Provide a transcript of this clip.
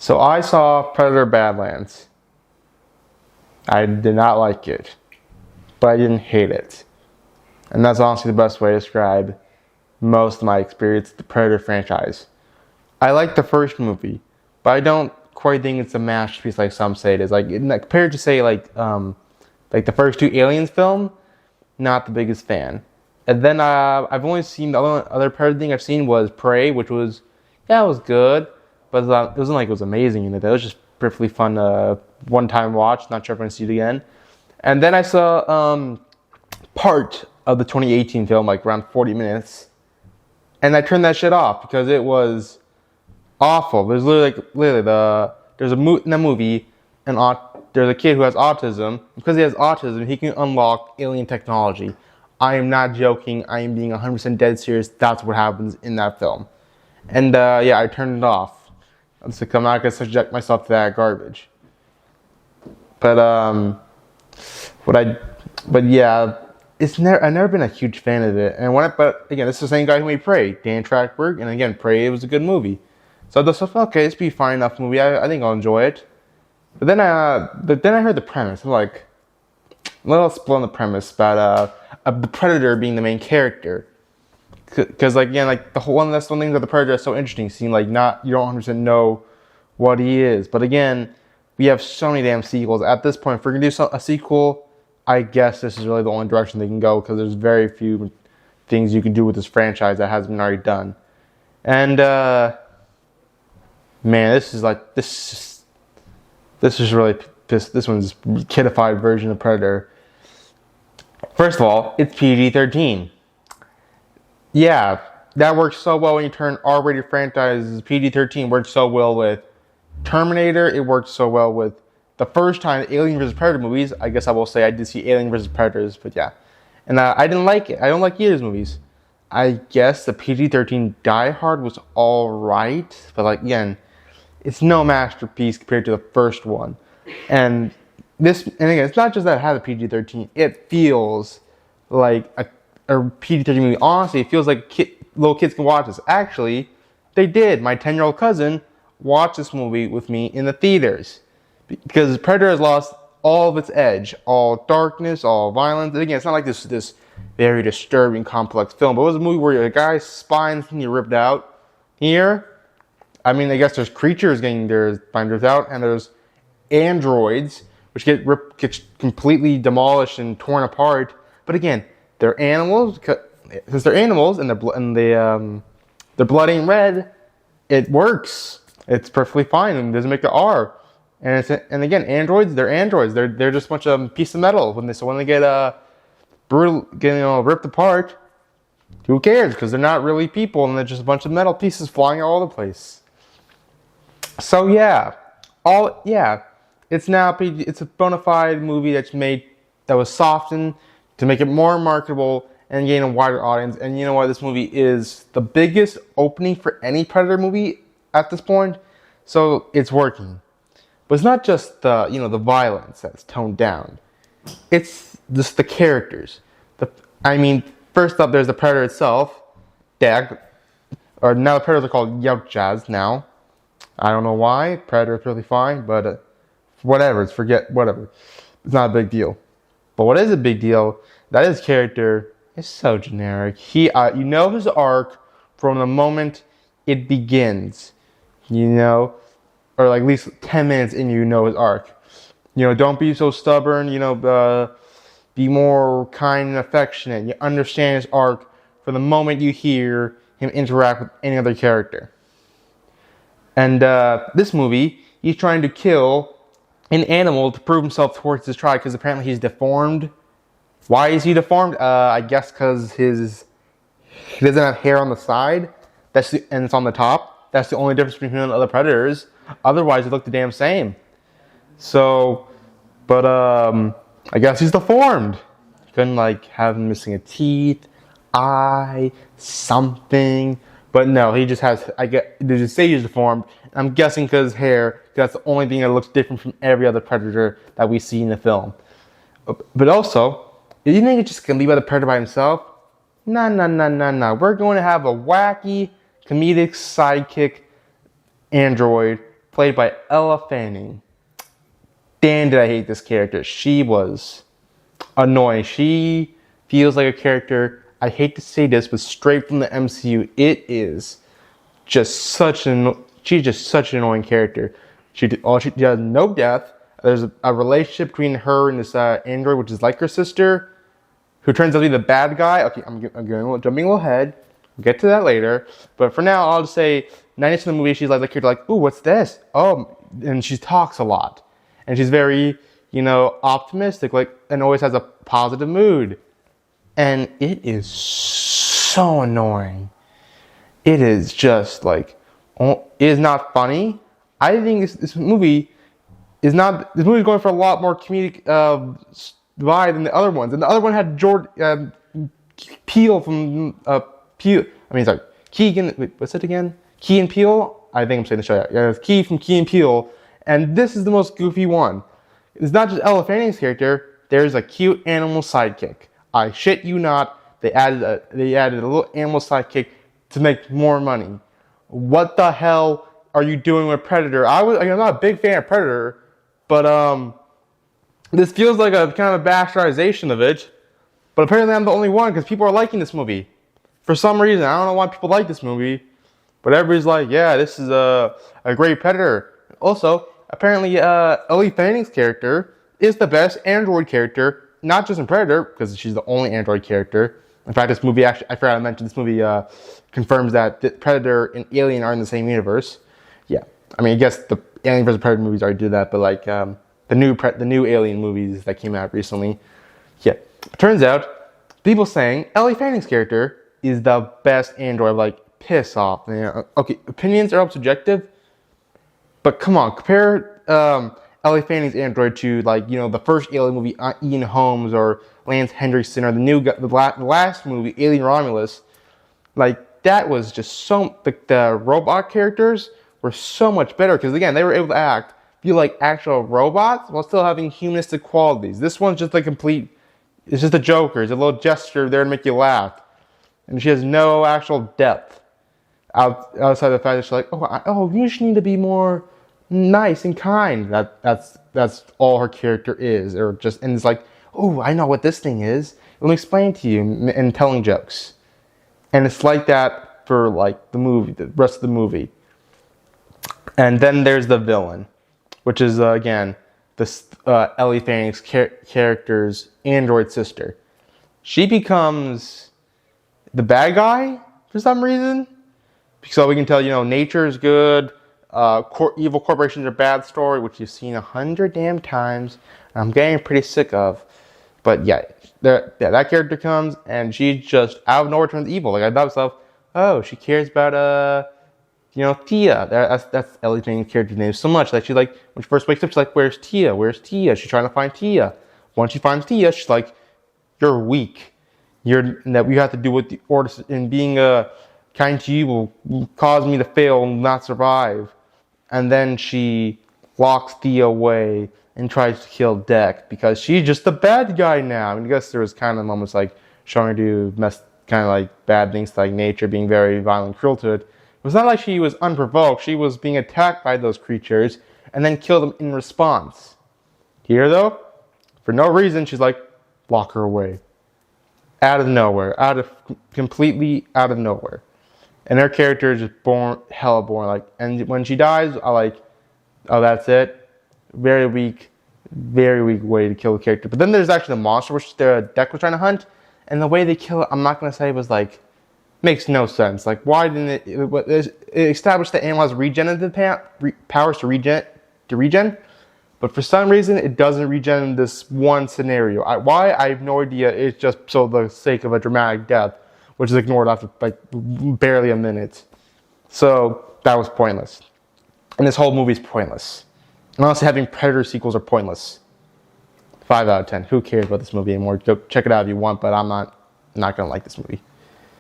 So I saw Predator Badlands. I did not like it, but I didn't hate it. And that's honestly the best way to describe most of my experience with the Predator franchise. I like the first movie, but I don't quite think it's a masterpiece like some say it is. Like compared to say like the first two Aliens film, not the biggest fan. And then I've only seen the other Predator thing I've seen was Prey, which was it was good, but it wasn't like it was amazing. It was just perfectly fun one-time watch. Not sure if I'm gonna see it again. And then I saw part of the 2018 film, like around 40 minutes, and I turned that shit off because it was awful. There's there's in the movie, there's a kid who has autism. Because he has autism, he can unlock alien technology. I am not joking. I am being 100% dead serious. That's what happens in that film. And yeah, I turned it off. I'm not gonna subject myself to that garbage. But yeah, I've never been a huge fan of it. But again, it's the same guy who made Prey, Dan Trachtenberg, and again, Prey was a good movie. So I thought, okay, it's be a fine enough movie. I think I'll enjoy it. But then I heard the premise. I'm like, let's explore the premise about the Predator being the main character. Because like again, like that's one thing that the Predator is so interesting. Seeing like you don't 100% know what he is. But again, we have so many damn sequels. At this point, if we're gonna do a sequel, I guess this is really the only direction they can go because there's very few things you can do with this franchise that hasn't been already done. And man, this is really this one's kidified version of Predator. First of all, it's PG-13. Yeah, that works so well when you turn R-rated franchises PG-13. Works so well with Terminator. It worked so well with the first time Alien vs. Predator movies. I guess I will say I did see Alien vs. Predators, but yeah. And I didn't like it. I don't like either of those movies. I guess the PG-13 Die Hard was alright, but like again, it's no masterpiece compared to the first one. And again, it's not just that it has a PG-13. It feels like a PG-13 movie. Honestly, it feels like little kids can watch this. Actually, they did. My 10-year-old cousin watched this movie with me in the theaters because Predator has lost all of its edge, all darkness, all violence. And again, it's not like this very disturbing, complex film, but it was a movie where a guy's spine's getting ripped out. Here, I mean, I guess there's creatures getting their spines ripped out, and there's androids which get completely demolished and torn apart. But again, they're animals. Since they're animals and their blood ain't red, it works. It's perfectly fine and doesn't make the R. And again, androids. They're androids. They're just a bunch of piece of metal. When they get ripped apart, who cares? Because they're not really people, and they're just a bunch of metal pieces flying all over the place. So yeah, it's a bona fide movie that was softened to make it more marketable and gain a wider audience. And you know what? This movie is the biggest opening for any Predator movie at this point, so it's working. But it's not just the violence that's toned down. It's just the characters. First up, there's the Predator itself. Now the Predators are called Yautjas now. I don't know why. Predator is really fine, but whatever. It's not a big deal. But what is a big deal, that his character is so generic. You know his arc from the moment it begins. Or like at least 10 minutes in, you know his arc. Don't be so stubborn. Be more kind and affectionate. You understand his arc from the moment you hear him interact with any other character. And this movie, he's trying to kill an animal to prove himself towards his tribe because apparently he's deformed. Why is he deformed? I guess because he doesn't have hair on the side. And it's on the top. That's the only difference between him and other predators. Otherwise, they look the damn same. So, but I guess he's deformed. You couldn't have him missing a teeth, eye, something. But no, he just has. They just say he's deformed. I'm guessing because his hair. That's the only thing that looks different from every other predator that we see in the film. But also, do you think it's just gonna be by the predator by himself? No. We're going to have a wacky, comedic sidekick android played by Ella Fanning. Damn, did I hate this character. She was annoying. She feels like a character, I hate to say this, but straight from the MCU, it is just she's just such an annoying character. She has no depth. There's a relationship between her and this android, which is like her sister, who turns out to be the jumping a little ahead. We'll get to that later. But for now, I'll just say, 90% of the movie, she's like the character, like, ooh, what's this? Oh, and she talks a lot. And she's very, optimistic, and always has a positive mood. And it is so annoying. It is just it is not funny. I think this movie is not. This movie is going for a lot more comedic vibe than the other ones. And the other one had Peele from Keegan. Wait, what's it again? Key and Peele. I think I'm saying the show. Yeah, it's Key from Key and Peele. And this is the most goofy one. It's not just Ella Fanning's character. There's a cute animal sidekick. I shit you not. They added a little animal sidekick to make more money. What the hell are you doing with Predator? I'm not a big fan of Predator, but this feels like a kind of a bastardization of it. But apparently I'm the only one because people are liking this movie. For some reason, I don't know why people like this movie, but everybody's like, yeah, this is a great Predator. Also, apparently Ellie Fanning's character is the best android character, not just in Predator, because she's the only android character. In fact, this movie, actually, I forgot to mention, this movie confirms that Predator and Alien are in the same universe. Yeah, I guess the Alien vs. Predator movies already did that, but the new Alien movies that came out recently. Yeah, it turns out, people saying Ellie Fanning's character is the best android, piss off. Okay, opinions are subjective, but come on, compare Ellie Fanning's android to the first Alien movie, Ian Holmes or Lance Henriksen, or the last movie, Alien Romulus. That was just so the robot characters were so much better because again they were able to feel like actual robots while still having humanistic qualities. This one's just it's just a joker. It's a little gesture there to make you laugh, and she has no actual depth outside the fact that she's like, you just need to be more nice and kind. That's all her character is, and it's like, I know what this thing is. Let me explain to you, and telling jokes, and it's like that for the rest of the movie. And then there's the villain, which is again this Ellie Fanning's character's android sister. She becomes the bad guy for some reason. So we can tell, nature is good, evil corporations are bad story, which you've seen 100 damn times, and I'm getting pretty sick of. But yeah, that character comes, and she just out of nowhere turns evil. I thought to myself, she cares about Tia. That's Ellie Fanning's character's name so much. When she first wakes up, she's like, where's Tia? Where's Tia? She's trying to find Tia. Once she finds Tia, she's like, you're weak. That we have to do with the orders, and being kind to you will cause me to fail and not survive. And then she locks Thea away and tries to kill Deck because she's just the bad guy now. I guess there was kind of moments showing her do bad things like nature, being very violent and cruel to it. It was not like she was unprovoked. She was being attacked by those creatures and then killed them in response. Here though, for no reason, she's like, lock her away. Out of nowhere. Completely out of nowhere. And her character is just hella boring. And when she dies, that's it. Very weak way to kill the character. But then there's actually the monster which the Deck was trying to hunt, and the way they kill it, I'm not gonna say was makes no sense. Why didn't it established that animal has regenerative powers to regen, but for some reason it doesn't regen in this one scenario. Why? I have no idea. It's just so the sake of a dramatic death, which is ignored after barely a minute. So that was pointless. And this whole movie is pointless. And honestly, having Predator sequels are pointless. 5 out of 10. Who cares about this movie anymore? Go check it out if you want, but I'm not gonna like this movie.